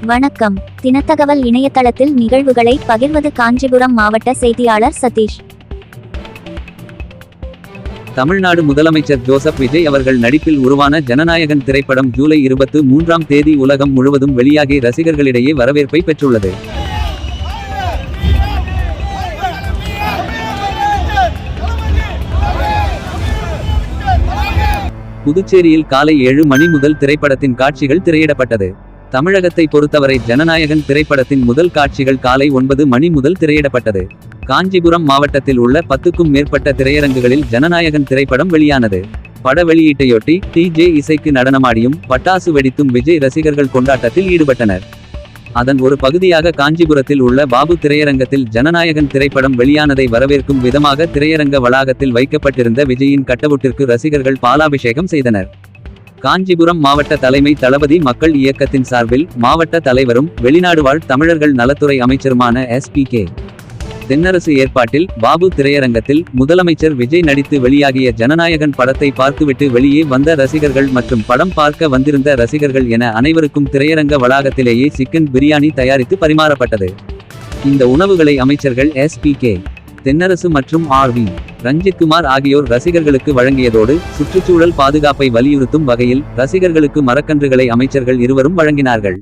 வணக்கம். தினத்தகவல் இணையதளத்தில் நிகழ்வுகளை பகிர்வது காஞ்சிபுரம் மாவட்ட செய்தியாளர் சதீஷ். தமிழ்நாடு முதலமைச்சர் ஜோசப் விஜய் அவர்கள் நடிப்பில் உருவான ஜனநாயகன் திரைப்படம் ஜூலை 23ஆம் தேதி உலகம் முழுவதும் வெளியாகி ரசிகர்களிடையே வரவேற்பை பெற்றுள்ளது. புதுச்சேரியில் காலை 7 மணி முதல் திரைப்படத்தின் காட்சிகள் திரையிடப்பட்டது. தமிழகத்தை பொறுத்தவரை ஜனநாயகன் திரைப்படத்தின் முதல் காட்சிகள் காலை 9 மணி முதல் திரையிடப்பட்டது. காஞ்சிபுரம் மாவட்டத்தில் உள்ள 10க்கும் மேற்பட்ட திரையரங்குகளில் ஜனநாயகன் திரைப்படம் வெளியானது. பட வெளியீட்டையொட்டி டிஜே இசைக்கு நடனமாடியும் பட்டாசு வெடித்தும் விஜய் ரசிகர்கள் கொண்டாட்டத்தில் ஈடுபட்டனர். அதன் ஒரு பகுதியாக காஞ்சிபுரத்தில் உள்ள பாபு திரையரங்கத்தில் ஜனநாயகன் திரைப்படம் வெளியானதை வரவேற்கும் விதமாக திரையரங்க வளாகத்தில் வைக்கப்பட்டிருந்த விஜயின் கட்டவுட்டிற்கு ரசிகர்கள் பாலாபிஷேகம் செய்தனர். காஞ்சிபுரம் மாவட்ட தலைமை தளபதி மக்கள் இயக்கத்தின் சார்பில் மாவட்ட தலைவரும் வெளிநாடு வாழ் தமிழர்கள் நலத்துறை அமைச்சருமான SP.K. தென்னரசு ஏற்பாட்டில் பாபு திரையரங்கத்தில் முதலமைச்சர் விஜய் நடித்து வெளியாகிய ஜனநாயகன் படத்தை பார்த்துவிட்டு வெளியே வந்த ரசிகர்கள் மற்றும் படம் பார்க்க வந்திருந்த ரசிகர்கள் என அனைவருக்கும் திரையரங்க வளாகத்திலேயே சிக்கன் பிரியாணி தயாரித்து பரிமாறப்பட்டது. இந்த உணவுகளை அமைச்சர்கள் SP.K. தென்னரசு மற்றும் R.V. ரஞ்சித்குமார் ஆகியோர் ரசிகர்களுக்கு வழங்கியதோடு சுற்றுச்சூழல் பாதுகாப்பை வலியுறுத்தும் வகையில் ரசிகர்களுக்கு மரக்கன்றுகளை அமைச்சர்கள் இருவரும் வழங்கினார்கள்.